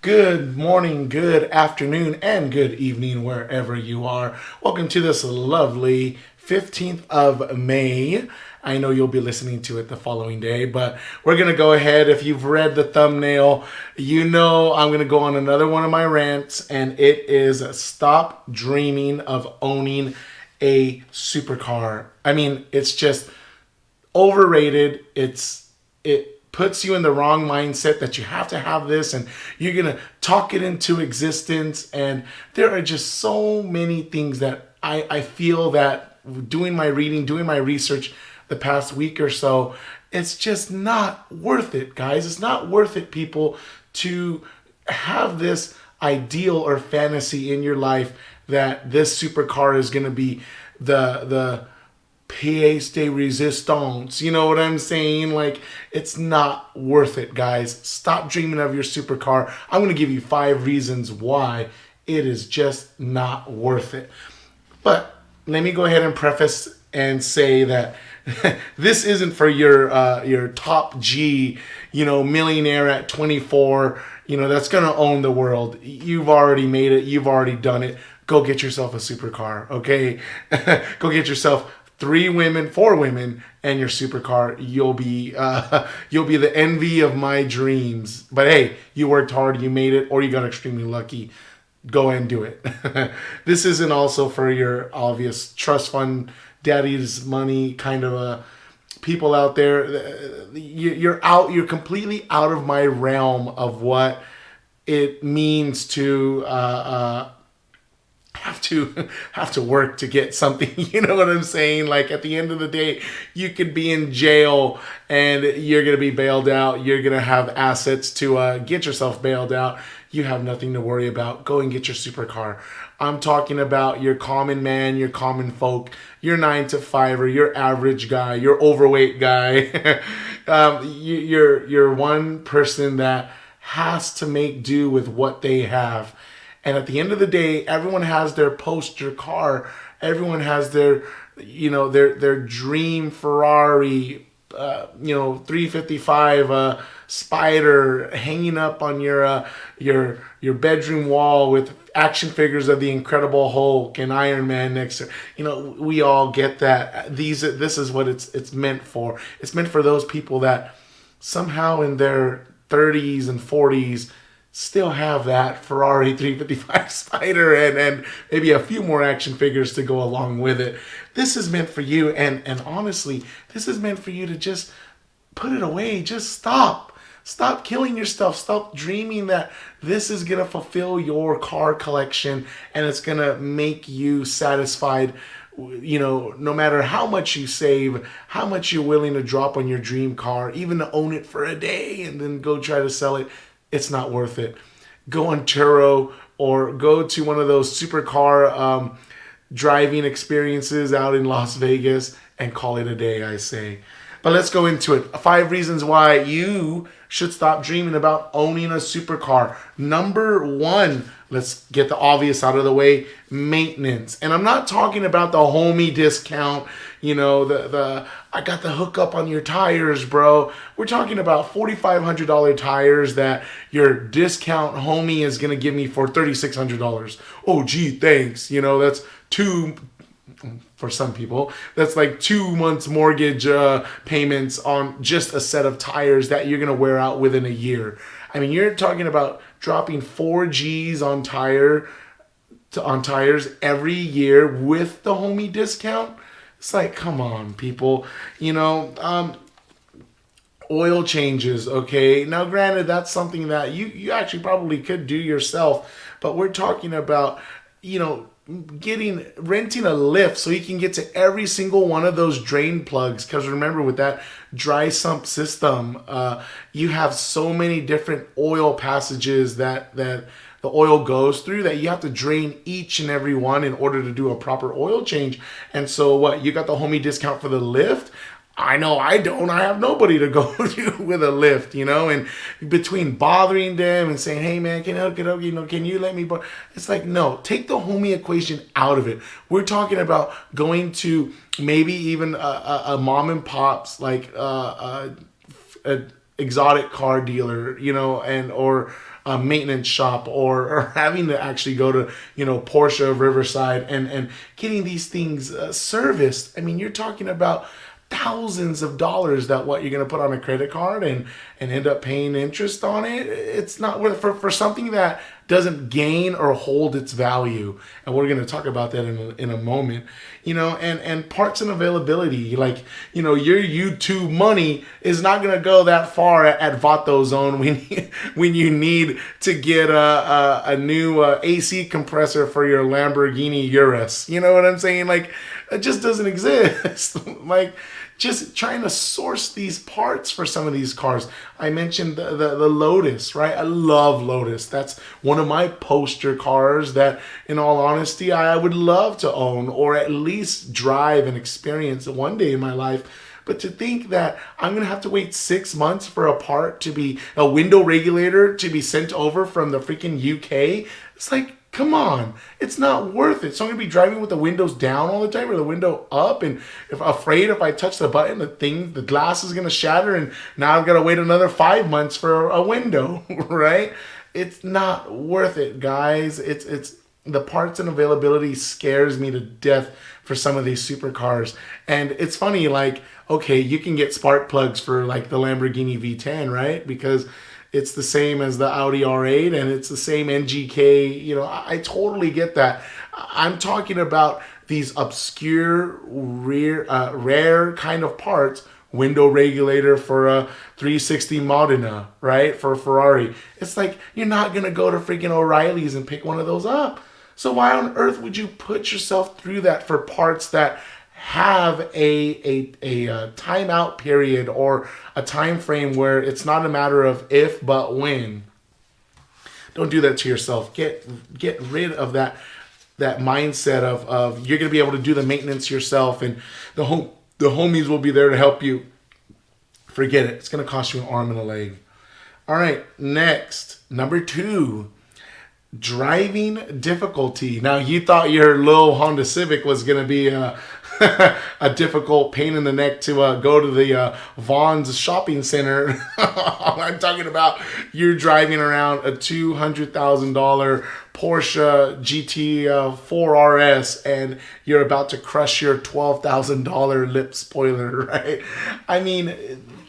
Good morning, good afternoon, and good evening wherever you are. Welcome to this lovely 15th of May. I know you'll be listening to it the following day, but we're going to go ahead. If you've read the thumbnail, you know I'm going to go on another one of my rants, and it is stop dreaming of owning a supercar. I mean, it's just overrated. It puts you in the wrong mindset that you have to have this and you're going to talk it into existence. And there are just so many things that I feel that doing my reading, doing my research the past week or so, it's just not worth it, guys. It's not worth it, people, to have this ideal or fantasy in your life that this supercar is going to be the pièce de resistance. You know what I'm saying? Like, it's not worth it, guys. Stop dreaming of your supercar. I'm going to give you 5 reasons why it is just not worth it. But let me go ahead and preface and say that this isn't for your top G, millionaire at 24, that's going to own the world. You've already made it. You've already done it. Go get yourself a supercar, okay? Go get yourself 4 women, and your supercar. You'll be the envy of my dreams. But hey, you worked hard, you made it, or you got extremely lucky. Go and do it. This isn't also for your obvious trust fund, daddy's money kind of people out there. You're completely out of my realm of what it means to have to work to get something. You know what I'm saying? Like, at the end of the day, you could be in jail and you're gonna be bailed out. You're gonna have assets to get yourself bailed out. You have nothing to worry about. Go and get your supercar. I'm talking about your common man, your common folk, your 9-to-5er, your average guy, your overweight guy. You're one person that has to make do with what they have. And at the end of the day, everyone has their poster car. Everyone has their dream Ferrari, 355 Spider hanging up on your bedroom wall with action figures of the Incredible Hulk and Iron Man next to. We all get that. This is what it's meant for. It's meant for those people that somehow in their 30s and 40s still have that Ferrari 355 Spider and maybe a few more action figures to go along with it. This is meant for you, and honestly, this is meant for you to just put it away. Just stop killing yourself. Stop dreaming that this is going to fulfill your car collection and it's going to make you satisfied. No matter how much you save, how much you're willing to drop on your dream car, even to own it for a day and then go try to sell it, it's not worth it. Go on Turo or go to one of those supercar driving experiences out in Las Vegas and call it a day, I say. But let's go into it. 5 reasons why you should stop dreaming about owning a supercar. Number 1, let's get the obvious out of the way, maintenance. And I'm not talking about the homie discount, the I got the hookup on your tires, bro. We're talking about $4,500 tires that your discount homie is going to give me for $3,600. Oh, gee, thanks. That's for some people, that's like 2 months mortgage payments on just a set of tires that you're going to wear out within a year. I mean, you're talking about dropping 4 G's on tires every year with the homie discount. It's like, come on, people. Oil changes, okay? Now, granted, that's something that you actually probably could do yourself, but we're talking about, renting a lift so you can get to every single one of those drain plugs. Because remember, with that dry sump system, you have so many different oil passages that the oil goes through that you have to drain each and every one in order to do a proper oil change. And so what, you got the homie discount for the lift? I know I don't. I have nobody to go to with a lift, and between bothering them and saying, hey man, can I hook it up? Can you let me? It's like, no, take the homie equation out of it. We're talking about going to maybe even a mom and pop's, like a exotic car dealer, or a maintenance shop or having to actually go to, Porsche of Riverside and getting these things serviced. I mean, you're talking about thousands of dollars that what you're going to put on a credit card and end up paying interest on it. It's not worth for something that doesn't gain or hold its value. And we're going to talk about that in a moment, and parts and availability, like, your YouTube money is not going to go that far at Vato Zone when you need to get a new AC compressor for your Lamborghini Urus. You know what I'm saying? Like, it just doesn't exist. Like, just trying to source these parts for some of these cars. I mentioned the Lotus, right? I love Lotus. That's one of my poster cars that, in all honesty, I would love to own or at least drive and experience one day in my life. But to think that I'm going to have to wait 6 months for a part to be a window regulator to be sent over from the freaking UK, it's like, come on, it's not worth it. So I'm going to be driving with the windows down all the time or the window up, and if I touch the button, the glass is going to shatter, and now I've got to wait another 5 months for a window, right? It's not worth it, guys. It's the parts and availability scares me to death for some of these supercars. And it's funny, like, okay, you can get spark plugs for like the Lamborghini V10, right? Because it's the same as the Audi R8 and it's the same NGK. I totally get that. I'm talking about these obscure, rare kind of parts. Window regulator for a 360 Modena, right? For a Ferrari. It's like, you're not going to go to freaking O'Reilly's and pick one of those up. So why on earth would you put yourself through that for parts that have a timeout period or a time frame where it's not a matter of if but when? Don't do that to yourself. Get rid of that mindset of you're going to be able to do the maintenance yourself and the homies will be there to help you. Forget it. It's going to cost you an arm and a leg. All right, next, number 2. Driving difficulty. Now, you thought your little Honda Civic was going to be a difficult pain in the neck to go to the Vaughn's shopping center. I'm talking about you're driving around a $200,000 Porsche GT4 RS and you're about to crush your $12,000 lip spoiler, right? I mean,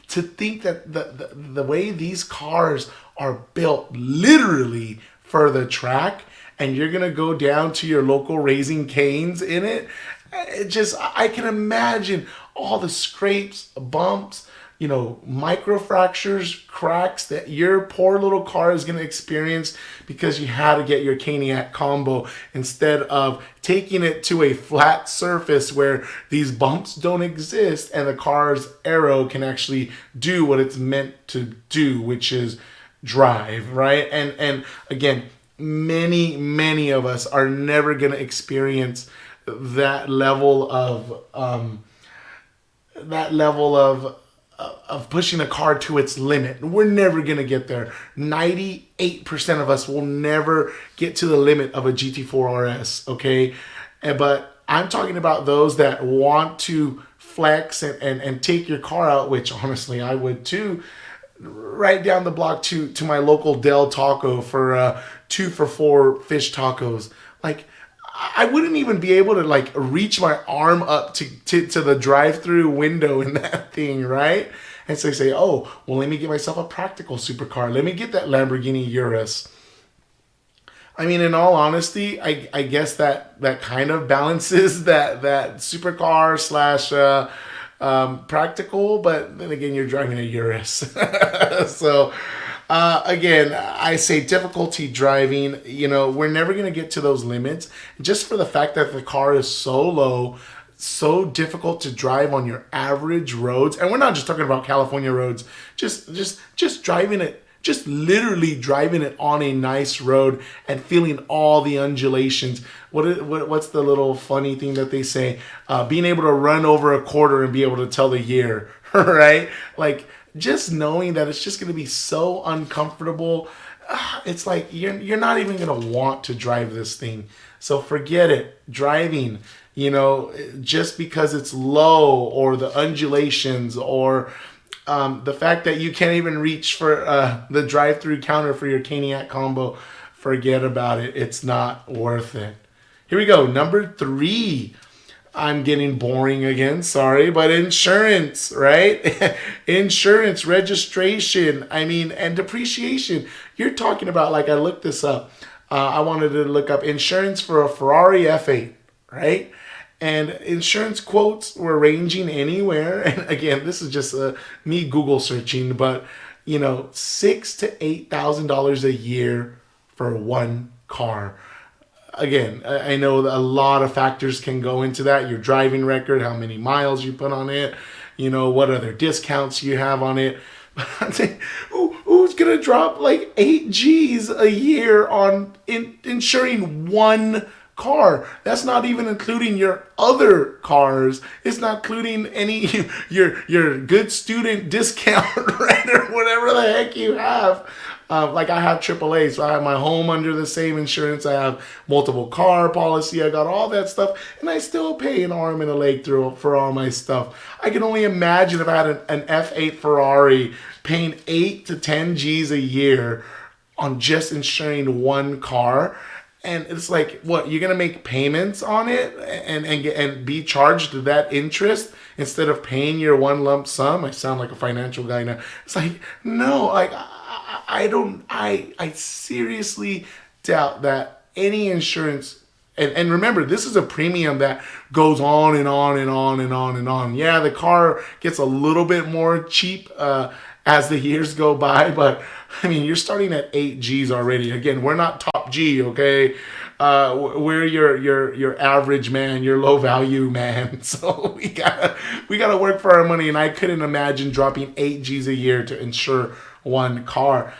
to think that the way these cars are built literally for the track, and you're gonna go down to your local Raising Cane's in it. I can imagine all the scrapes, bumps, microfractures, cracks that your poor little car is gonna experience because you had to get your Caniac combo instead of taking it to a flat surface where these bumps don't exist and the car's aero can actually do what it's meant to do, which is drive, right? And again, many of us are never going to experience that level of pushing a car to its limit. We're never going to get there. 98% of us will never get to the limit of a GT4 RS, okay? But I'm talking about those that want to flex and take your car out, which honestly I would too, right down the block to my local Del Taco for 2 for $4 fish tacos. Like, I wouldn't even be able to like reach my arm up to the drive-through window in that thing, right? And so I say, oh, well, let me get myself a practical supercar. Let me get that Lamborghini Urus. I mean, in all honesty, I guess that kind of balances that supercar / practical, but then again, you're driving a Urus. So again, I say difficulty driving, we're never going to get to those limits just for the fact that the car is so low, so difficult to drive on your average roads. And we're not just talking about California roads, just driving it, just literally driving it on a nice road and feeling all the undulations. What's the little funny thing that they say? Being able to run over a quarter and be able to tell the year, right? Like, just knowing that it's just going to be so uncomfortable. It's like you're not even going to want to drive this thing. So forget it. Driving, just because it's low or the undulations or The fact that you can't even reach for the drive-through counter for your Caniac combo, forget about it. It's not worth it. Here we go. Number 3. I'm getting boring again, sorry, but insurance, right? Insurance, registration, and depreciation. You're talking about, like, I looked this up. I wanted to look up insurance for a Ferrari F8, right? And insurance quotes were ranging anywhere. And again, this is just me Google searching, but $6,000 to $8,000 a year for one car. Again, I know a lot of factors can go into that. Your driving record, how many miles you put on it, what other discounts you have on it. But I'm saying, who's going to drop like 8 G's a year on insuring one car? That's not even including your other cars. It's not including any your good student discount, right, or whatever the heck you have. Like I have AAA, so I have my home under the same insurance. I have multiple car policy. I got all that stuff, and I still pay an arm and a leg for all my stuff. I can only imagine if I had an F8 Ferrari paying 8 to 10 G's a year on just insuring one car. And it's like, what, you're gonna make payments on it and be charged that interest instead of paying your one lump sum? I sound like a financial guy now. It's like, no, like I seriously doubt that any insurance. And remember, this is a premium that goes on and on and on and on and on. Yeah, the car gets a little bit more cheap as the years go by, but you're starting at 8 G's already. Again, we're not top G, okay? We're your average man, your low value man. So we gotta work for our money, and I couldn't imagine dropping 8 G's a year to insure one car,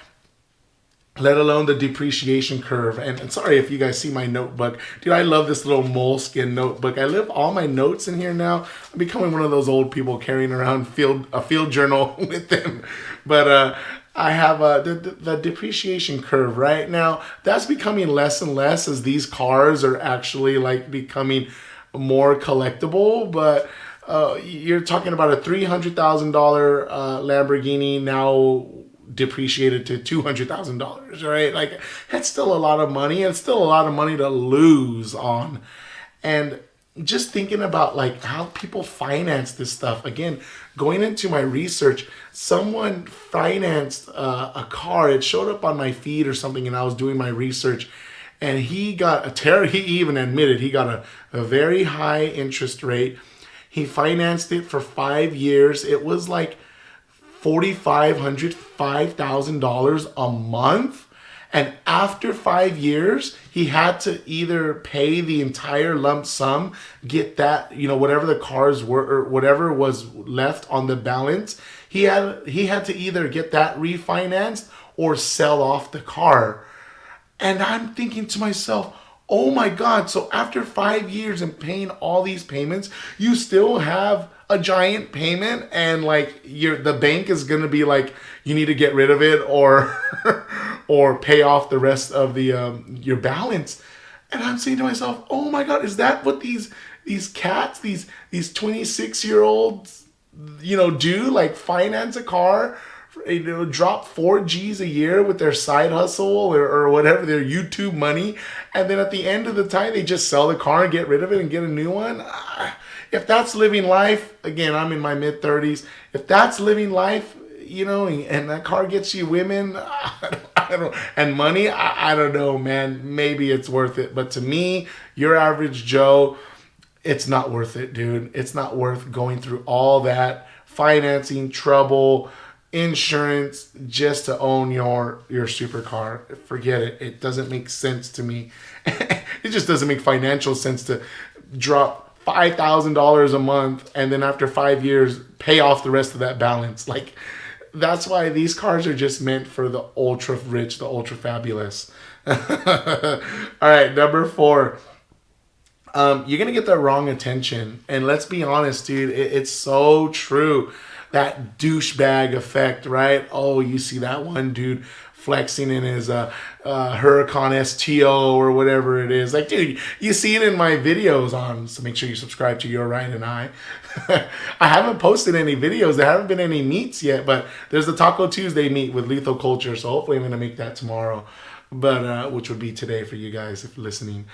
let alone the depreciation curve. And sorry if you guys see my notebook. Dude, I love this little moleskin notebook. I live all my notes in here now. I'm becoming one of those old people carrying around a field journal with them. But I have the depreciation curve right now. That's becoming less and less as these cars are actually like becoming more collectible. But you're talking about a $300,000 Lamborghini now depreciated to $200,000, right? Like, that's still a lot of money, and still a lot of money to lose on. And just thinking about like how people finance this stuff. Again, going into my research, someone financed a car. It showed up on my feed or something, and I was doing my research, and he even admitted he got a very high interest rate. He financed it for 5 years. It was like $4,500, $5,000 a month. And after 5 years, he had to either pay the entire lump sum, get that, whatever the cars were or whatever was left on the balance. He had to either get that refinanced or sell off the car. And I'm thinking to myself, oh my God, so after 5 years and paying all these payments, you still have a giant payment, and like the bank is gonna be like, you need to get rid of it or or pay off the rest of the your balance. And I'm saying to myself, oh my God, is that what these cats, these 26-year-olds, do? Like, finance a car, drop 4 G's a year with their side hustle or whatever, their YouTube money, and then at the end of the time they just sell the car and get rid of it and get a new one. If that's living life, again, I'm in my mid-30s. If that's living life, and that car gets you women, I don't, and money, I don't know, man. Maybe it's worth it. But to me, your average Joe, it's not worth it, dude. It's not worth going through all that financing, trouble, insurance, just to own your supercar. Forget it. It doesn't make sense to me. It just doesn't make financial sense to drop $5,000 a month and then after 5 years pay off the rest of that balance. Like, that's why these cars are just meant for the ultra rich, the ultra fabulous. All right, number 4. You're gonna get the wrong attention, and let's be honest, dude. It's so true. That douchebag effect, right? Oh, you see that one dude flexing in his Huracan STO or whatever it is. Like, dude, you see it in my videos on, so make sure you subscribe to Your Ryan and I. I haven't posted any videos. There haven't been any meets yet, but there's the Taco Tuesday meet with Lethal Culture, so hopefully I'm going to make that tomorrow, but which would be today for you guys if listening.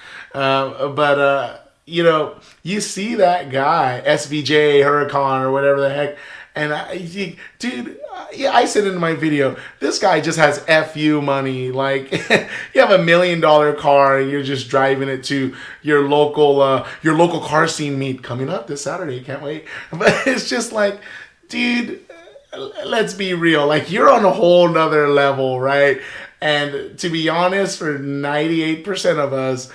You know, you see that guy, SVJ, Huracan, or whatever the heck, and I said in my video, this guy just has FU money. Like, you have $1 million car and you're just driving it to your local car scene meet coming up this Saturday. Can't wait. But it's just like, dude, let's be real. Like, you're on a whole nother level, right? And to be honest, for 98% of us,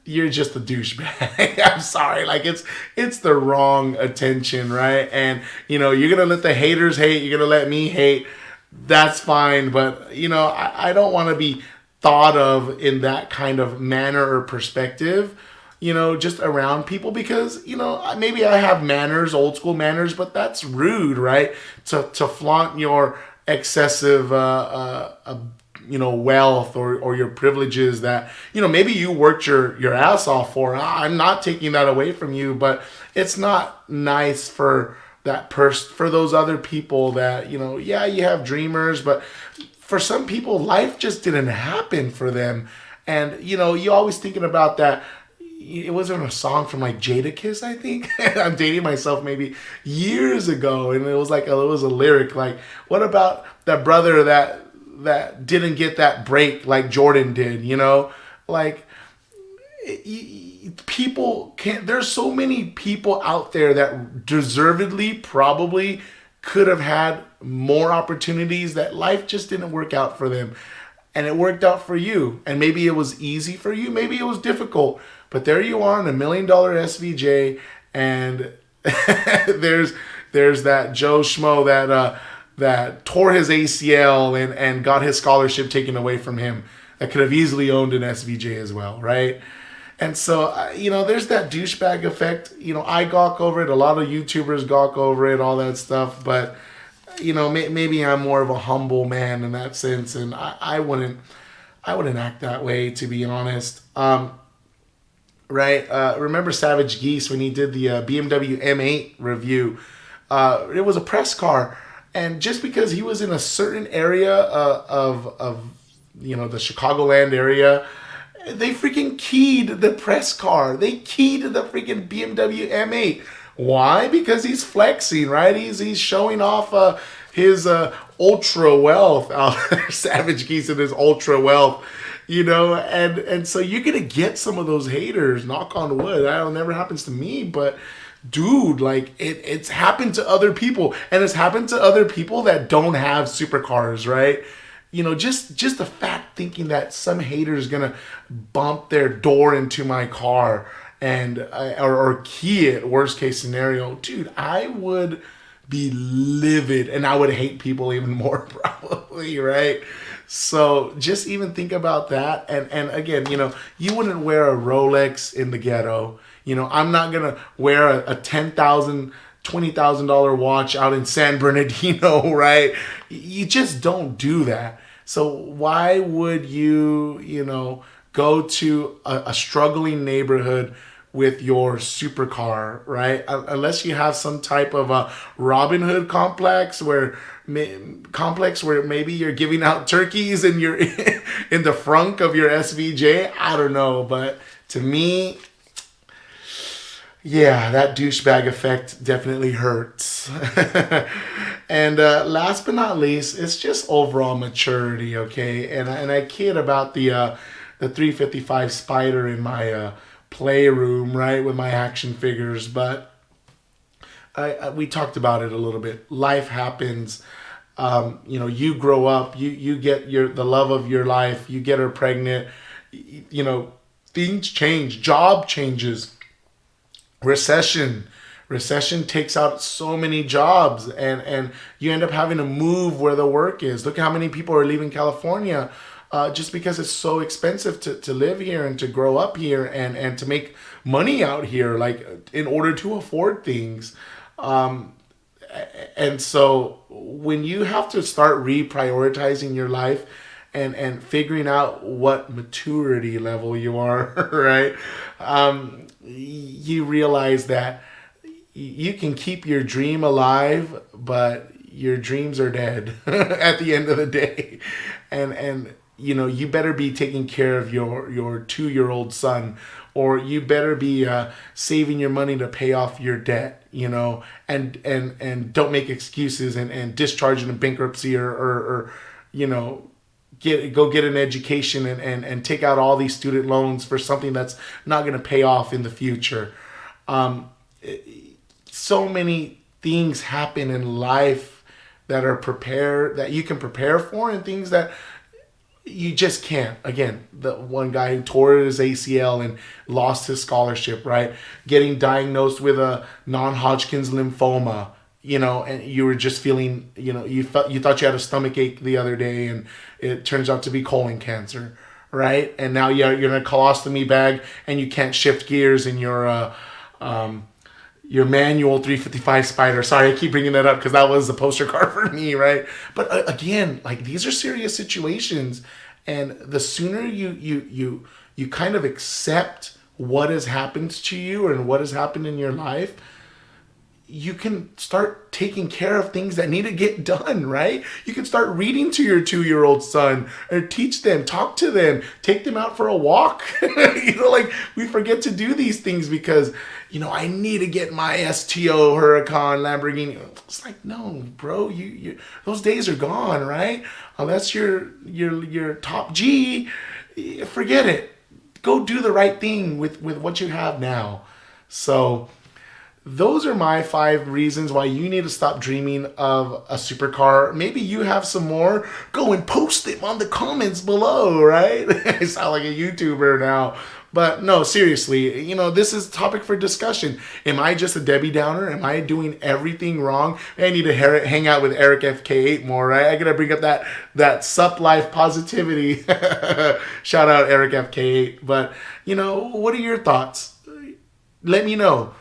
you're just a douchebag. I'm sorry. Like, it's the wrong attention, right? And, you know, you're going to let the haters hate. You're going to let me hate. That's fine. But, you know, I don't want to be thought of in that kind of manner or perspective, you know, just around people, because, you know, maybe I have manners, old school manners, but that's rude, right? To flaunt your excessive, you know, wealth or your privileges that, you know, maybe you worked your ass off for. I'm not taking that away from you, but it's not nice for for those other people that, you know, yeah, you have dreamers, but for some people, life just didn't happen for them. And, you know, you always thinking about that. It wasn't a song from like Jadakiss, I think. I'm dating myself maybe years ago, and it was like it was a lyric like, what about that brother that didn't get that break like Jordan did, you know? Like, people can't, there's so many people out there that deservedly probably could have had more opportunities, that life just didn't work out for them. And it worked out for you. And maybe it was easy for you, maybe it was difficult, but there you are in $1 million SVJ, and there's that Joe Schmo that tore his ACL and got his scholarship taken away from him, that could have easily owned an SVJ as well, right? And so, you know, there's that douchebag effect. You know, I gawk over it. A lot of YouTubers gawk over it, all that stuff. But, you know, maybe I'm more of a humble man in that sense, and I wouldn't act that way, to be honest. Right? Remember Savage Geese when he did the BMW M8 review? It was a press car. And just because he was in a certain area of you know, the Chicagoland area, they freaking keyed the press car. They keyed the freaking BMW M8. Why? Because he's flexing, right? He's showing off his ultra wealth. Savage Geese and his ultra wealth, you know. And so you're gonna get some of those haters. Knock on wood. That never happens to me, but dude, like, it's happened to other people, and it's happened to other people that don't have supercars, right? You know, just the fact thinking that some hater is gonna bump their door into my car and or key it, worst case scenario, dude, I would be livid, and I would hate people even more, probably, right? So just even think about that. And again, you know, you wouldn't wear a Rolex in the ghetto. You know, I'm not going to wear a $10,000, $20,000 watch out in San Bernardino, right? You just don't do that. So why would you, you know, go to a struggling neighborhood with your supercar, right? Unless you have some type of a Robin Hood complex where maybe you're giving out turkeys and you're in the frunk of your SVJ. I don't know, but to me, yeah, that douchebag effect definitely hurts. And last but not least, it's just overall maturity, okay? And I kid about the 355 Spider in my playroom, right, with my action figures, but we talked about it a little bit. Life happens. You know, you grow up, you get the love of your life, you get her pregnant, you know, things change, job changes. Recession takes out so many jobs, and you end up having to move where the work is. Look how many people are leaving California just because it's so expensive to live here and to grow up here and to make money out here, like in order to afford things. And so when you have to start reprioritizing your life and figuring out what maturity level you are, right? You realize that you can keep your dream alive, but your dreams are dead at the end of the day. And you better be taking care of your 2-year-old son, or you better be saving your money to pay off your debt, and don't make excuses and discharge in bankruptcy, or get an education and take out all these student loans for something that's not going to pay off in the future. So many things happen in life that you can prepare for, and things that you just can't. Again, the one guy who tore his ACL and lost his scholarship, right? Getting diagnosed with a non-Hodgkin's lymphoma, and you were just feeling, you thought you had a stomach ache the other day, and it turns out to be colon cancer, right? And now you're in a colostomy bag, and you can't shift gears in your manual 355 Spider. Sorry, I keep bringing that up because that was the poster car for me, right? But again, like, these are serious situations, and the sooner you kind of accept what has happened to you and what has happened in your life, you can start taking care of things that need to get done, right? You can start reading to your 2-year-old son, or teach them, talk to them, take them out for a walk. Like, we forget to do these things because, I need to get my STO, Huracan, Lamborghini. It's like, no, bro, you those days are gone, right? Unless you're top G, forget it. Go do the right thing with what you have now. So those are my 5 reasons why you need to stop dreaming of a supercar. Maybe you have some more. Go and post them on the comments below, right? I sound like a YouTuber now. But no, seriously, this is a topic for discussion. Am I just a Debbie Downer? Am I doing everything wrong? I need to hang out with Eric FK8 more, right? I gotta bring up that sup life positivity. Shout out Eric FK8. But, what are your thoughts? Let me know.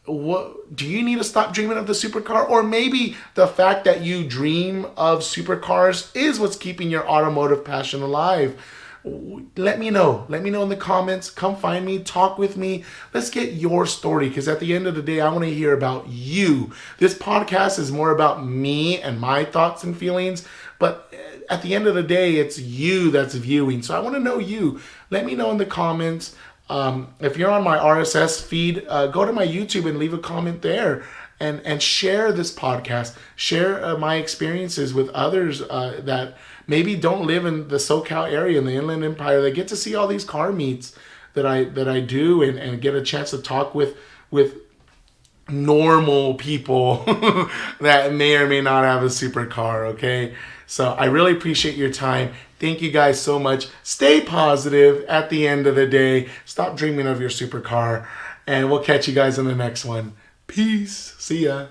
What do you need to stop dreaming of the supercar? Or maybe the fact that you dream of supercars is what's keeping your automotive passion alive. Let me know. Let me know in the comments. Come find me. Talk with me. Let's get your story, because at the end of the day, I want to hear about you. This podcast is more about me and my thoughts and feelings, but at the end of the day, it's you that's viewing. So I want to know you. Let me know in the comments. If you're on my RSS feed, go to my YouTube and leave a comment there, and share this podcast. Share my experiences with others that maybe don't live in the SoCal area, in the Inland Empire. They get to see all these car meets that I do, and get a chance to talk with normal people that may or may not have a supercar. Okay, so I really appreciate your time. Thank you guys so much. Stay positive at the end of the day. Stop dreaming of your supercar. And we'll catch you guys in the next one. Peace. See ya.